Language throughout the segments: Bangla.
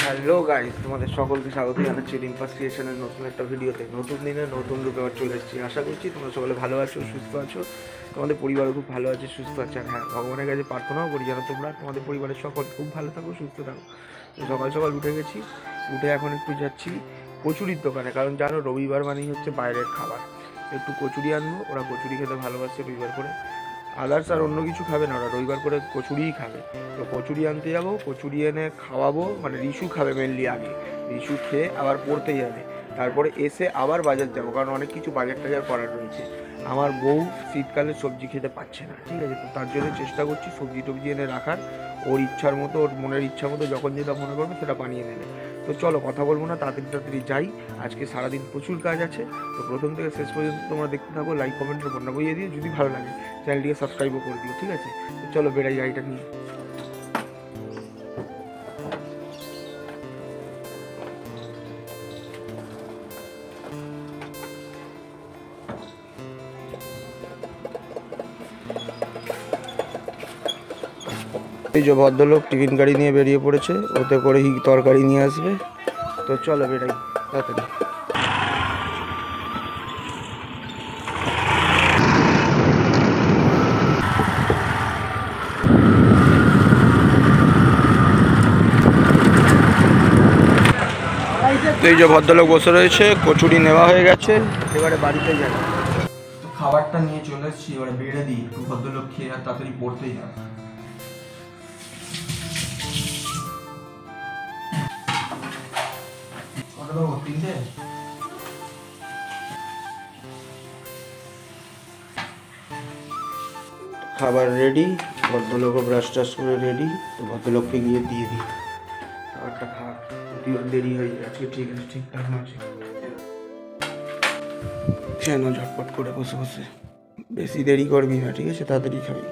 হ্যালো গাইস, তোমাদের সকলকে স্বাগত জানাচ্ছি রিম্পাস ক্রিয়েশনের নতুন একটা ভিডিওতে। নতুন দিনে নতুন রূপে আবার চলে এসেছি। আশা করছি তোমরা সকলে ভালো আছো, সুস্থ আছো, তোমাদের পরিবারও খুব ভালো আছে, সুস্থ আছে। আর হ্যাঁ, ভগবানের কাছে প্রার্থনাও করি যেন তোমরা তোমাদের পরিবারের সকল খুব ভালো থাকো, সুস্থ থাকো। সকাল সকাল উঠে গেছি, উঠে এখন একটু যাচ্ছি কচুরির দোকানে, কারণ জানো রবিবার মানেই হচ্ছে বাইরের খাবার। একটু কচুরি আনবো, ওরা কচুরি খেতে ভালোবাসে রবিবার করে। আদার্স আর অন্য কিছু খাবে না, ওরা রবিবার করে কচুরিই খাবে। তো কচুরি আনতে যাবো, কচুরি এনে খাওয়াবো, মানে রিশু খাবে মেনলি আগে। রিশু খেয়ে আবার পড়তে যাবে, তারপরে এসে আবার বাজার যাবো, কারণ অনেক কিছু বাজার টাজার করার রয়েছে। আমার বউ শীতকালে সবজি খেতে পাচ্ছে না, ঠিক আছে, তো তার জন্য চেষ্টা করছি সবজি টবজি এনে রাখার। ওর ইচ্ছার মতো, ওর মনের ইচ্ছা মতো যখন যেটা মনে করবে সেটা বানিয়ে নেবে। তো চলো কথা বলবো না, তাড়াতাড়ি যাই। আজকে সারাদিন প্রচুর কাজ আছে, তো প্রথম থেকে শেষ পর্যন্ত তোমরা দেখতে থাকো। লাইক কমেন্টের বন্যা বইয়ে দিও, যদি ভালো লাগে চ্যানেলটিকে সাবস্ক্রাইবও করে দিও, ঠিক আছে। তো চলো বেড়াই গাড়িটা নিয়ে। এই যে ভদ্রলোক টিফিন গাড়ি নিয়ে বেরিয়ে পড়েছে, ওতে করে তরকারি নিয়ে আসবে। তো চলো বেড়াই তাড়াতাড়ি। তো এই যে ভদ্রলোক বসে রয়েছে, কচুরি নেওয়া হয়ে গেছে, এবারে বাড়িতে যাই। খাবারটা নিয়ে চলে এসেছি, এবারে বেড়ে দিই একটু, ভদ্রলোক খেয়ে আর তাড়াতাড়ি পড়তেই যাবে। খাবার রেডি, ভদ্রলোকও ব্রাশ টাশ করে রেডি। তো ভদ্রলোককে গিয়ে দিয়ে দিই খাবারটা। খাওয়ার দেরি হয়ে যাচ্ছে, ঠিক আছে, ঠিকঠাক আছে। কেন ঝটপট করে বসে বসে, বেশি দেরি করবি না, ঠিক আছে, তাড়াতাড়ি খাবি।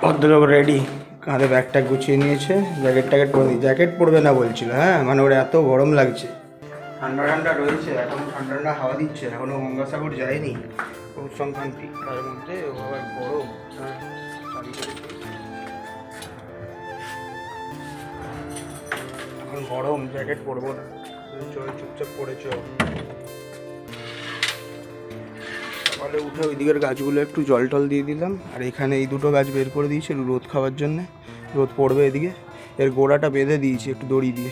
ভদ্রলোক রেডি, কাঁধে ব্যাগটা গুছিয়ে নিয়েছে। জ্যাকেট পরে দিই, জ্যাকেট পরবে না বলছিল, হ্যাঁ, মানে ওর এত গরম লাগছে। ঠান্ডা ঠান্ডা রয়েছে, এখন ঠান্ডা ঠান্ডা হাওয়া দিচ্ছে, এখনও গঙ্গাসাগর যায়নি পৌষ সংক্রান্তি, তার মধ্যে ও আবার গরম। এখন গরম, জ্যাকেট পরবো না, চুপচাপ পড়েছ। সকালে উঠে ওই দিকের গাছগুলো একটু জল টল দিয়ে দিলাম, আর এখানে এই দুটো গাছ বের করে দিয়েছি রোদ খাওয়ার জন্যে, রোদ পড়বে এদিকে। এর গোড়াটা বেঁধে দিয়েছি একটু দড়ি দিয়ে,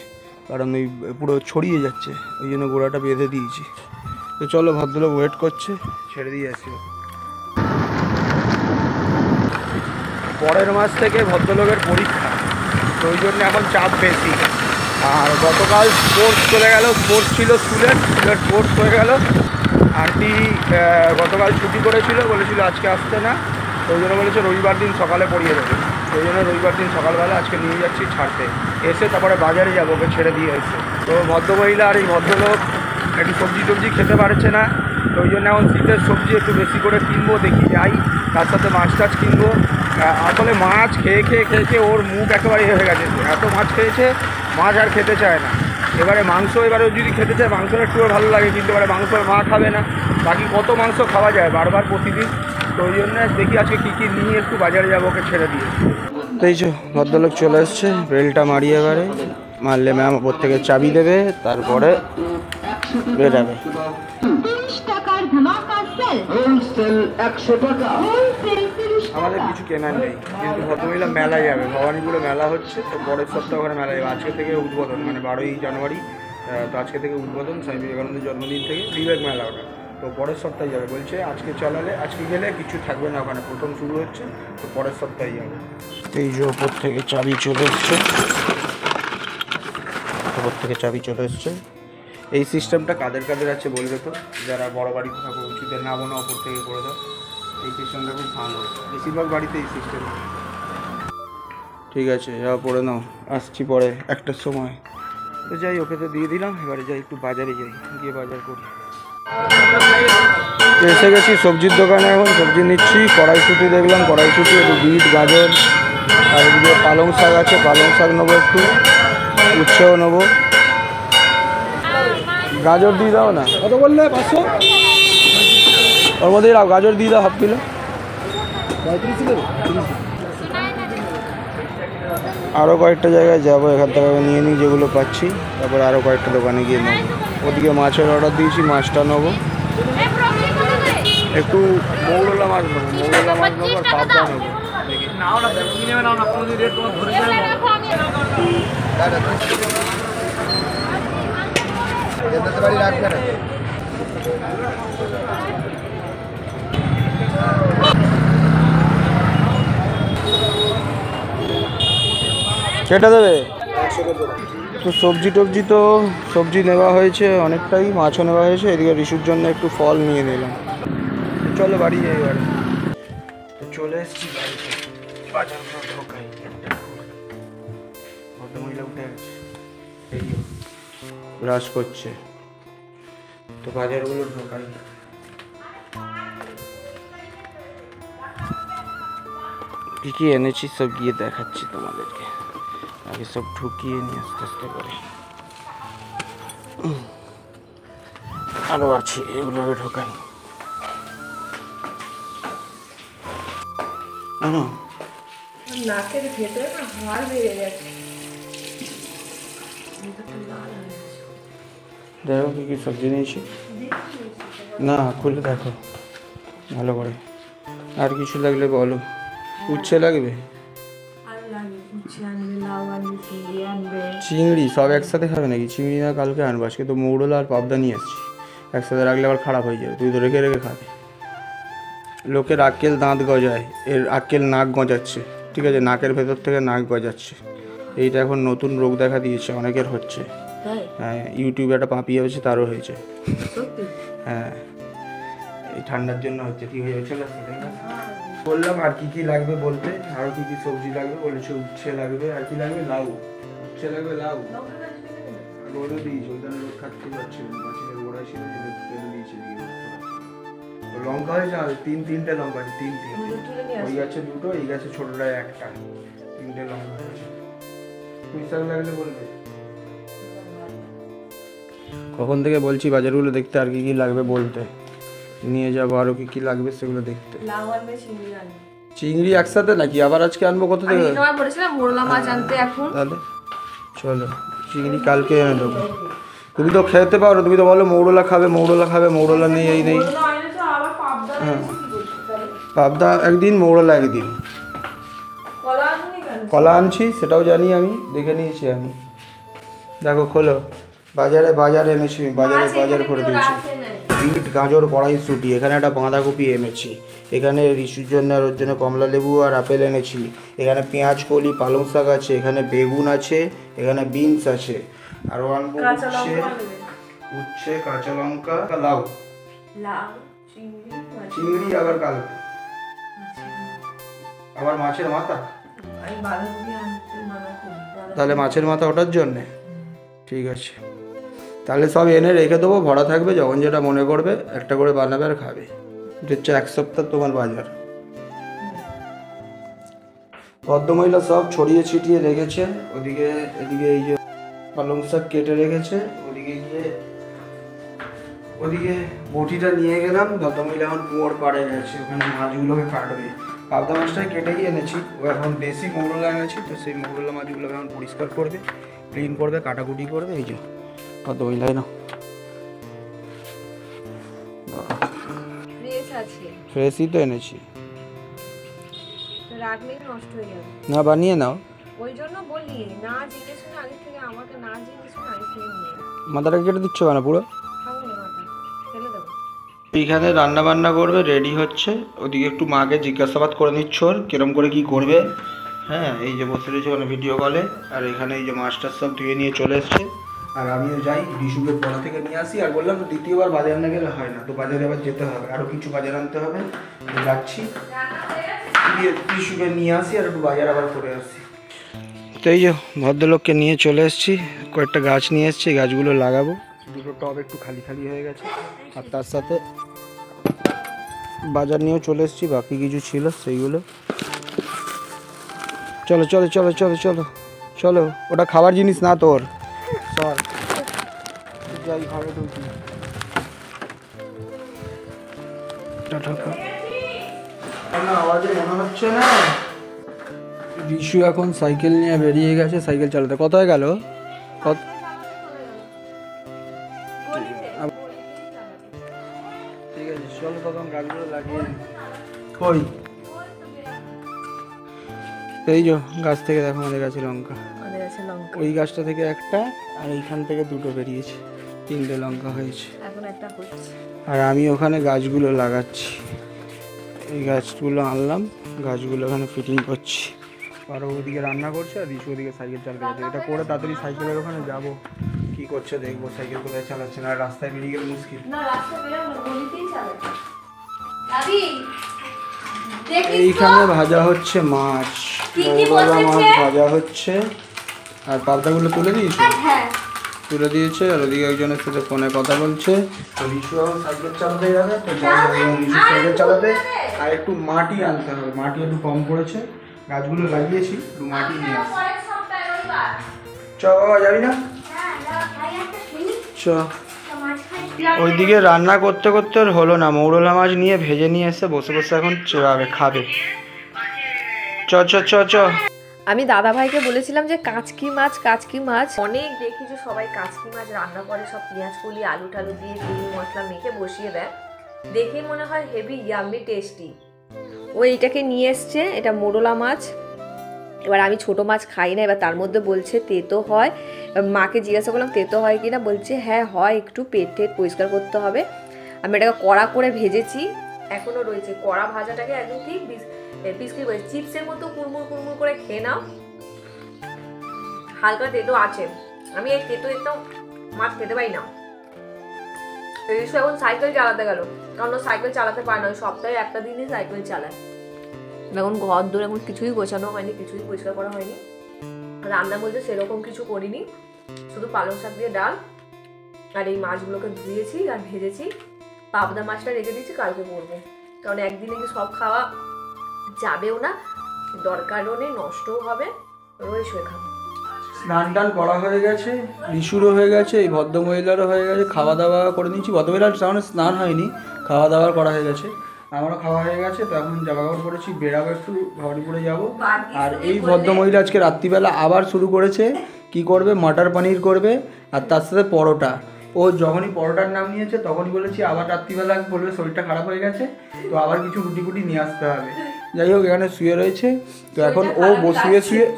কারণ ওই পুরো ছড়িয়ে যাচ্ছে, ওই জন্য গোড়াটা বেঁধে দিয়েছি। তো চলো, ভদ্রলোক ওয়েট করছে, ছেড়ে দিয়ে আসি। পরের মাস থেকে ভদ্রলোকের পরীক্ষা, তো ওই জন্য এখন চাপ বেশি। আর গতকাল স্পোর্টস চলে গেল, স্পোর্টস ছিল স্কুলের স্পোর্টস হয়ে গেল। আন্টি গতকাল ছুটি করেছিল, বলেছিল আজকে আসতে না, তো ওই জন্য বলেছে রবিবার দিন সকালে পড়িয়ে দেবে। ওই জন্য রবিবার দিন সকালবেলা আজকে নিয়ে যাচ্ছি ছাড়তে, এসে তারপরে বাজারে যাবো, ওকে ছেড়ে দিয়ে এসে। তো ভদ্রমহিলা আর এই ভদ্রলোক একটু সবজি টবজি খেতে পারছে না, তো ওই জন্য এখন শীতের সবজি একটু বেশি করে কিনবো, দেখি যাই, তার সাথে মাছ টাছ কিনবো। আসলে মাছ খেয়ে খেয়ে ওর মুখ একেবারে হয়ে গেছে, এত মাছ খেয়েছে, মাছ আর খেতে চায় না। এবারে মাংস, এবারে যদি খেতে চায় মাংসটা একটু ভালো লাগে, কিন্তু এবারে মাংস মা খাবে না। বাকি কত মাংস খাওয়া যায় বারবার প্রতিদিন, তো ওই জন্য দেখি আজকে কী কী নিয়ে একটু বাজারে যাবো, ওকে ছেড়ে দিয়ে। তো এই যে ভদ্রলোক চলে এসছে, বেলটা মারিয়ে, এবারে মারলে ম্যাম ওপর থেকে চাবি দেবে, তারপরে বেরাবে। আমাদের কিছু কেনার নেই, কিন্তু ভদ্রমহিলা মেলায় যাবে, ভবানীপুরে মেলা হচ্ছে, তো পরের সপ্তাহে ওখানে মেলা যাবে। আজকে থেকে উদ্বোধন, মানে 12ই জানুয়ারি, তো আজকে থেকে উদ্বোধন, স্বামী বিবেকানন্দের জন্মদিন থেকে বিবেক মেলা ওটা। তো পরের সপ্তাহে যাবে বলছে, আজকে চালালে, আজকে গেলে কিছু থাকবে না ওখানে, প্রথম শুরু হচ্ছে, তো পরের সপ্তাহে যাবে। এই যে ওপর থেকে চাবি চলে এসছে, ওপর থেকে চাবি চলে এসছে। এই সিস্টেমটা কাদের কাদের আছে বলবে তো, যারা বড় বাড়িতে থাকো, উঁচুতে নামো না, ওপর থেকে করে দাও। এই সিস্টেমটা খুব ভালো, বেশিরভাগ বাড়িতে এই সিস্টেম। ঠিক আছে, যাও পড়ে নাও, আসছি পরে 1টার সময়। তো যাই, ওকে তো দিয়ে দিলাম, এবারে যাই একটু বাজারে যাই, গিয়ে বাজার করি। এসে গেছি সবজির দোকানে, এখন সবজি নিচ্ছি। কড়াইশুঁটি দেখলাম, কড়াইশুঁটি, একটু বিট, গাজর, আর এদিকে পালং শাক আছে, পালং শাক নেবো একটু, উচ্ছেও নেবো। গাজর দিয়ে দাও না, কত বললে? 500, ওর মধ্যেই দাও, গাজর দিয়ে দাও হাফ কিলো। আরও কয়েকটা জায়গায় যাবো, এখান থেকে নিয়ে নিই যেগুলো পাচ্ছি, তারপরে আরও কয়েকটা দোকানে গিয়ে নেবো। ওদিকে মাছের অর্ডার দিয়েছি, মাছটা নেবো, একটু মৌরলা মাছ নেবো, মৌরলা মাছ নেবো আর পাবদা নেবো। কেটে দেবে তো। সবজি টবজি তো সবজি নেওয়া হয়েছে অনেকটাই, মাছও নেওয়া হয়েছে। এদিকে রিসুর জন্য একটু ফল নিয়ে নিলাম। চলো বাড়ি যাই এবারে। চলে এসেছি বাড়িতে, বাজারগুলো ঢোকাই। ভদ্রমহিলা উঠে গেছে, ব্রাশ করছে, তো বাজারগুলো ঢোকাই। কী কী এনেছি সব গিয়ে দেখাচ্ছি তোমাদেরকে। আগে সব ঢুকিয়ে নিয়ে আস্তে আস্তে করে। আরও আছে, এগুলোকে ঢোকাই। নাকের ভেতরে না হাড় বেড়ে গেছে। দেখো কী কী সবজি নিয়েছি। না খুলে দেখো ভালো করে। আর কিছু লাগলে বলো। উচ্ছে লাগবে, চিংড়ি সব একসাথে খাবে নাকি? চিংড়ি না কালকে আনবো, আজকে তো মৌরলা আর পাবদা নিয়ে এসছি। একসাথে রাখলে আবার খারাপ হয়ে যাবে, তুই তো রেখে রেখে খাবে। লোকের আক্কেল দাঁত গজায়, এর আক্কেল নাক গজাচ্ছে, ঠিক আছে? নাকের ভেতর থেকে নাক গজাচ্ছে। এইটা এখন নতুন রোগ দেখা দিয়েছে, অনেকের হচ্ছে। হ্যাঁ, ইউটিউবে একটা পাপিয়ে হয়েছে, তারও হয়েছে। হ্যাঁ, এই ঠান্ডার জন্য হচ্ছে, ঠিক হয়ে যাচ্ছে। বললাম আর কি কি লাগবে বলতে, আরও কি কি সবজি লাগবে বলেছে। উচ্ছে লাগবে, আর কি লাগবে, লাউ, উচ্ছে লাগবে, লাউ। রোদও দিয়েছে, ওই রোদ খাটতে যাচ্ছিল, মাছের গোড়া ছিল, তেলে দিয়েছে। লঙ্কা হয়েছে আর তিনটে লঙ্কা আছে, তিনটে। ওই গাছে দুটো, এই গাছে ছোটটায় একটা, তিনটে লঙ্কা হয়েছে। পুঁই শাক লাগলে বলবে। কখন থেকে বলছি বাজারগুলো দেখতে, আর কি কি লাগবে বলতে, নিয়ে যাবো। আরো কি কি লাগবে সেগুলো দেখতে। চিংড়ি একসাথে নাকি? আবার আজকে আনবো কোথা থেকে? তাহলে চলো, চিংড়ি কালকে এনে দেবো। তুমি তো খেতে পারো, তুমি তো বলো মৌরলা খাবে, মৌরলা খাবে, মৌরলা নেই, এই নেই। হ্যাঁ, পাবদা একদিন, মৌরলা একদিন। কলা আনছি সেটাও জানি আমি, দেখে নিয়েছি আমি। দেখো খোলো, বাজারে এনেছি, বাজার করে দিয়েছি। বিট, গাজর, কড়াইশুঁটি, এখানে একটা বাঁধাকপি এনেছি। এখানে রিসুর জন্য আর ওর জন্য কমলা লেবু আর আপেল এনেছি। এখানে পেঁয়াজ কলি, পালং শাক আছে, এখানে বেগুন আছে, এখানে বিনস আছে। আরও আনবো উচ্ছে, কাঁচা লঙ্কা, লাউ, চিংড়ি আবার কালকে, আবার মাছের মাথা। তাহলে মাছের মাথা ওটার জন্যে ঠিক আছে। তাহলে সব এনে রেখে দেবো, ভরা থাকবে, যখন যেটা মনে করবে একটা করে বানাবে আর খাবে। এটা হচ্ছে এক সপ্তাহ তোমার বাজার। ভদ্রমহিলা সব ছড়িয়ে ছিটিয়ে রেখেছে। ওদিকে এদিকে এই যে পালং শাক কেটে রেখেছে। ওদিকে বটিটা নিয়ে গেলাম, ভদ্রমহিলা এখন কুয়োর পাড়ে গেছে, ওখানে মাছগুলোকে কাটবে। পাবদা মাছটাই কেটে গিয়ে এনেছি, ও এখন দেশি মৌরলা এনেছি, তো সেই মৌরলা মাছগুলোকে এখন পরিষ্কার করবে, ক্লিন করবে, কাটাকুটি করবে। এই যে ভদ্রমহিলাই না, ফ্রেশই তো এনেছি, না বানিয়ে নাও। ওই জন্য বলি না, জেনে শুনে আগে থেকে আমাকে না জেনে শুনে আগে থেকে নিয়ে মাথাটা কেটে দিচ্ছ কেন পুরো? এইখানে রান্না বান্না করবে, রেডি হচ্ছে। ওদিকে একটু মাকে জিজ্ঞাসাবাদ করে নিচ্ছ ওর কিরম করে কি করবে। হ্যাঁ, এই যে বসে রয়েছে ওখানে ভিডিও কলে, আর এখানে এই যে মাছটার সব ধুয়ে নিয়ে চলে এসছে। আর আমিও যাই, রিসুকে পড়া থেকে নিয়ে আসি। আর বললাম তো দ্বিতীয়বার বাজার না গেলে হয় না, তো বাজারে আবার যেতে হবে, আরও কিছু বাজার আনতে হবে। যাচ্ছি, রিসুকে নিয়ে আসি আর একটু বাজার আবার করে আসি। তো এই যে ভদ্রলোককে নিয়ে চলে এসেছি, কয়েকটা গাছ নিয়ে এসেছি, গাছগুলো লাগাবো। দুটো টব একটু খালি খালি হয়ে গেছে, আর তার সাথে বাজার নিয়েও চলে এসেছি, বাকি কিছু ছিল সেইগুলো। চলো চলো চলো চলো চলো চলো, ওটা খাবার জিনিস না তোর, চল যাই ঘরে ঢুকি। আওয়াজে মনে হচ্ছে না রিশু এখন সাইকেল নিয়ে বেরিয়ে গেছে সাইকেল চালাতে। কোথায় গেল? ঠিক আছে চলো তখন গাছগুলো লাগিয়ে দিই। কই এই যে গাছ থেকে দেখো আমাদের গাছে লঙ্কা, ওই গাছটা থেকে একটা আর এইখান থেকে দুটো বেরিয়েছে, 3টে লঙ্কা হয়েছে। আর আমি ওখানে গাছগুলো লাগাচ্ছি, এই গাছগুলো আনলাম, গাছগুলো ওখানে ফিটিং করছি। আর ওদিকে রান্না করছে আর রিশু ওদিকে সাইকেল চালাতে যাচ্ছে। এটা করে তাড়াতাড়ি সাইকেলের ওখানে যাব, কি করছে দেখবো, সাইকেল কোথায় চালাচ্ছে না, রাস্তায় বেরিয়ে গেলে মুশকিল। এইখানে ভাজা হচ্ছে মাছ, বড় মাছ ভাজা হচ্ছে। আর পাবদাগুলো তুলে দিয়েছে, তুলে দিয়েছে। আর ওদিকে একজনের সাথে ফোনে কথা বলছে। তো রিশু এখন সাইকেল চালাতে যাবে, তো রিশু সাইকেল চালাতে। আর একটু মাটি আনতে হবে, মাটি একটু কম পড়েছে, গাছগুলো লাগিয়েছি, একটু মাটি নিয়ে আসি। চ বাবা যাবি না? চ। ওইদিকে রান্না করতে করতে ওর হলো না, মৌরলা মাছ নিয়ে ভেজে নিয়ে এসে বসে বসে এখন চেবাবে, খাবে। চ চ চ চ। আমি দাদা ভাইকে বলেছিলাম যে কাচকি মাছ অনেক দেখি যে সবাই কাচকি মাছ রান্না করে, সব পেঁয়াজ কলি আলু টালু দিয়ে চিনি মশলা মেখে বসিয়ে দেয়, দেখে মনে হয় হেভি ইয়াম্মি টেস্টি। ও এইটাকে নিয়ে এসছে, এটা মোরলা মাছ। এবার আমি ছোট মাছ খাই না, এবার তার মধ্যে বলছে তেতো হয়। মাকে জিজ্ঞাসা করলাম তেতো হয় কিনা, বলছে হ্যাঁ হয়, একটু পেট টেট পরিষ্কার করতে হবে। আমি এটাকে কড়া করে ভেজেছি, এখনো রয়েছে। কড়া ভাজাটাকে একদম ঠিক বিস্কিট করে চিপসের মতো কুড়মুড় কুড়মুড় করে খেয়ে নাও। হালকা তেতো আছে, আমি এই তেতো একদম মাছ খেতে পারি না। রিশু এখন সাইকেল চালাতে গেল, কারণ ও সাইকেল চালাতে পারে না, ওই সপ্তাহে একটা দিনই সাইকেল চালায়। এখন ঘর দূর এখন কিছুই গোছানো হয়নি, কিছুই পরিষ্কার করা হয়নি। রান্না বলতে সেরকম কিছু করিনি, শুধু পালং শাক দিয়ে ডাল আর এই মাছগুলোকে ধুয়েছি আর ভেজেছি। পাবদা মাছটা রেখে দিয়েছি, কালকে করবো, কারণ একদিনে কি সব খাওয়া যাবেও না, দরকারও নেই, নষ্টও হবে, রোজ শুয়ে খাবো। স্নান টান করা হয়ে গেছে, রিশুরও হয়ে গেছে, এই ভদ্রমহিলারও হয়ে গেছে, খাওয়া দাওয়া করে নিয়েছি। ভদ্রমহিলার তেমন স্নান হয়নি, খাওয়া দাওয়া করা হয়ে গেছে, আমারও খাওয়া হয়ে গেছে। তো এখন জামা কাপড় পরেছি, বেরাবো, একটু ভাবাড়িপুরে যাবো। আর এই ভদ্রমহিলা আজকে রাত্রিবেলা আবার শুরু করেছে, কি করবে, মটর পনির করবে আর তার সাথে পরোটা। ও যখনই পরোটার নাম নিয়েছে তখনই বলেছি আবার রাত্রিবেলা বলবে শরীরটা খারাপ হয়ে গেছে, তো আবার কিছু রুটি ফুটি নিয়ে আসতে হবে। যাই হোক এখানে শুয়ে রয়েছে, তো এখন ও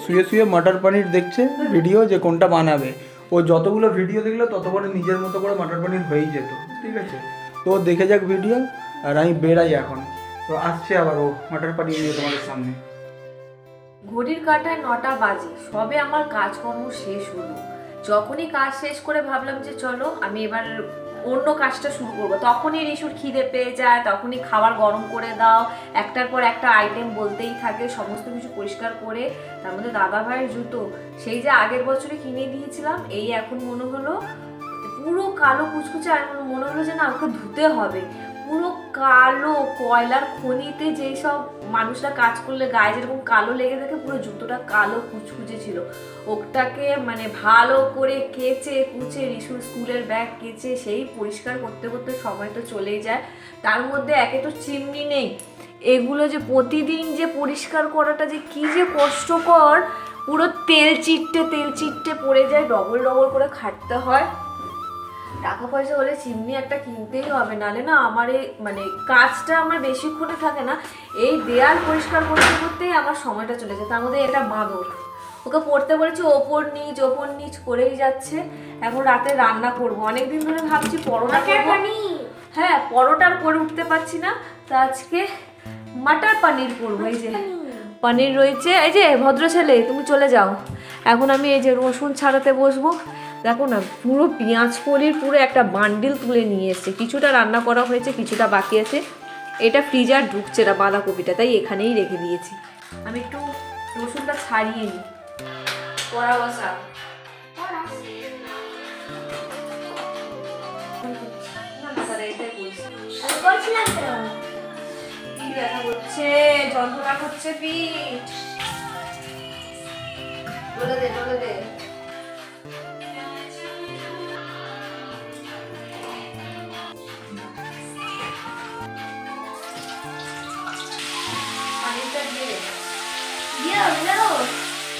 শুয়ে শুয়ে মটর পনির দেখছে ভিডিও, যে কোনটা বানাবে। ও যতগুলো ভিডিও দেখলো ততগুলো নিজের মতো করে মটর পনির হয়েই যেত, ঠিক আছে। তো ও দেখে যাক ভিডিও, আর আমি বেরাই এখন। তো আসছে আবার ও মটর পনির নিয়ে তোমাদের সামনে। ঘড়ির কাঁটায় 9টা বাজে, সবে আমার কাজকর্ম শেষ হলো। যখনই কাজ শেষ করে ভাবলাম যে চলো আমি এবার অন্য কাজটা শুরু করবো, তখনই রিশুর খিদে পেয়ে যায়, তখনই খাবার গরম করে দাও, একটার পর একটা আইটেম বলতেই থাকে, সমস্ত কিছু পরিষ্কার করে। তার মধ্যে দাদা ভাইয়ের জুতো সেই যে আগের বছরে কিনে দিয়েছিলাম, এই এখন মনে হলো পুরো কালো কুচকুচে, আর মনে হলো যে না ওকে ধুতে হবে। পুরো কালো, কয়লার খনিতে যেই সব মানুষরা কাজ করলে গায়ে যেরকম কালো লেগে থাকে, পুরো জুতোটা কালো কুচকুচে ছিল। ওটাকে মানে ভালো করে কেচে কুচে, রিশুর স্কুলের ব্যাগ কেচে সেই পরিষ্কার করতে করতে সময় তো চলেই যায়। তার মধ্যে একে তো চিমনি নেই, এগুলো যে প্রতিদিন যে পরিষ্কার করাটা যে কি যে কষ্টকর, পুরো তেল চিট্টে পড়ে যায়, ডবল ডবল করে খাটতে হয়। টাকা পয়সা হলে চিমনি একটা কিনতেই হবে, নালে না আমার এই মানে কাজটা আমার বেশিক্ষণে থাকে না, এই দেয়াল পরিষ্কার করতে করতেই আমার সময়টা চলে যায়। তার মধ্যে এটা বাঁদর, ওকে পড়তে বলেছি ওপর নিচ করেই যাচ্ছে। এখন রাতে রান্না করবো, অনেকদিন ধরে ভাবছি পরোটা করবো, হ্যাঁ পরোটার করে উঠতে পারছি না, তো আজকে মটর পনির করবো। এই যে পনির রয়েছে, এই যে ভদ্র ছেলে তুমি চলে যাও, এখন আমি এই যে রসুন ছাড়াতে বসবো। দেখো না পুরো পেঁয়াজ কলির পুরো একটা বান্ডিল তুলে নিয়ে এসছে, কিছুটা রান্না করা হয়েছে, কিছুটা বাকি আছে। এটা ফ্রিজার ঢুকছে না বাঁধাকপিটা, তাই এখানেই রেখে দিয়েছি। আমি একটু রসুনটা ছাড়িয়ে নিই। কড়া বসা, যন্ত্রণা করছে পিঠ, বলে দে।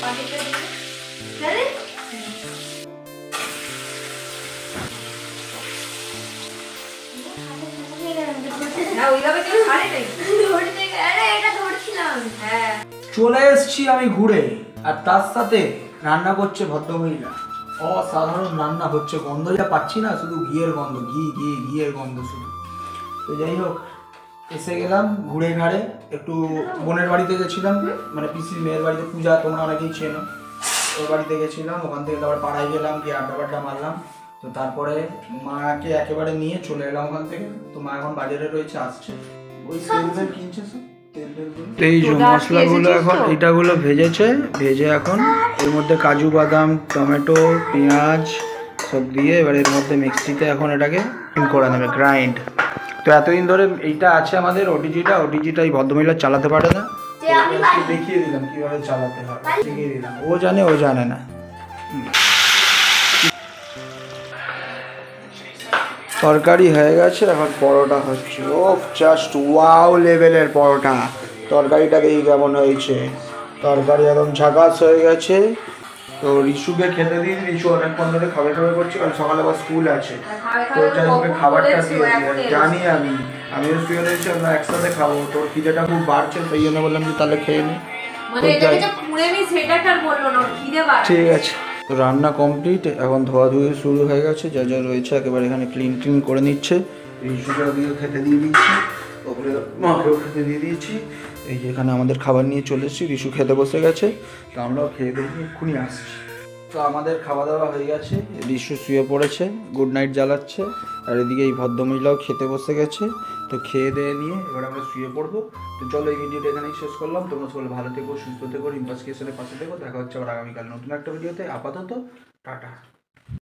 পানিটা দিয়ে আরে হ্যাঁ ওইভাবে কেউ ছাড়ে নাকি ধরতে আরে এটা ধরছিলাম হ্যাঁ চলে এসেছি আমি ঘুরে, আর তার সাথে রান্না করছে ভদ্রমহিলা। অসাধারণ রান্না হচ্ছে, গন্ধ যা পাচ্ছি না, শুধু ঘিয়ের গন্ধ, ঘিয়ের গন্ধ শুধু। তো যাই হোক, এসে গেলাম ঘুরে ঘাড়ে, একটু বোনের বাড়িতে গেছিলাম, মানে পিসির মেয়ের বাড়িতে, পূজা তোমরা অনেকেই চেনো, ওর বাড়িতে গেছিলাম। ওখান থেকে তারপরে পাড়ায় গেলাম, গিয়ে আড্ডা মারলাম। তো তারপরে মাকে একেবারে নিয়ে চলে এলাম ওখান থেকে। তো মা এখন বাজারে রয়েছে, আসছে, ওই তেল কিনছে সব। এই যে তোরা আজকে মশলাগুলো এসেছিস এখন তো? এটাগুলো ভেজেছে, ভেজে এখন এর মধ্যে কাজু বাদাম, টমেটো, পেঁয়াজ সব দিয়ে এবার এর মধ্যে মিক্সিতে এখন এটাকে করে নেবে, গ্রাইন্ড। তো এতদিন ধরে এইটা আছে আমাদের ওটিজিটা এই ভদ্রমহিলা চালাতে পারে না, তো যে আমি ওকে পারি। দেখিয়ে দিলাম কিভাবে চালাতে হয়, শিখিয়ে দিলাম। ও জানে না। তরকারি হয়ে গেছে, এখন পরোটা হচ্ছে। ও জাস্ট ওয়াও লেভেলের পরোটা। তরকারিটা দেখি কেমন হয়েছে, তরকারি একদম ঝাকাস হয়ে গেছে। তো রিশুকে খেতে দিই, রিশু অনেকক্ষণ ধরে খাবে করছে, কারণ সকালে আবার স্কুল আছে। তো যাই ওকে খাবারটা দিয়ে দিই, জানি আমিও শুয়ে রয়েছি, আমরা একসাথে খাবো। তোর খিদেটা খুব বাড়ছে, সেই জন্য বললাম যে তাহলে খেয়ে নি। মানে এটাকে যে পুড়ে নি সেটা আর বললো না, খিদে বাড়ে। ঠিক আছে, তো রান্না কমপ্লিট, এখন ধোয়াধুয়ি শুরু হয়ে গেছে, যা যা রয়েছে একেবারে এখানে ক্লিন করে নিচ্ছে। রিশুকে ওদিকে খেতে দিয়ে দিয়েছি, ওপরে মাকেও খেতে দিয়ে দিয়েছি। এই যে এখানে আমাদের খাবার নিয়ে চলে এসেছি, রিশু খেতে বসে গেছে, তো আমরাও খেয়ে দিয়ে এক্ষুনি আসছি। তো আমাদের খাওয়া দাওয়া হয়ে গেছে, রিশু শুয়ে পড়েছে, গুড নাইট জ্বালাচ্ছে, আর এদিকে এই ভদ্রমহিলাও খেতে বসে গেছে। তো খেয়ে দিয়ে নিয়ে এবার আমরা শুয়ে পড়বো। তো চলো এই ভিডিওটা এখানেই শেষ করলাম। তোমরা সকলে ভালো থেকো, সুস্থ থেকো, রিম্পাস ক্রিয়েশনের পাশে থেকো। দেখা হচ্ছে আবার আগামীকাল নতুন একটা ভিডিওতে। আপাতত টাটা।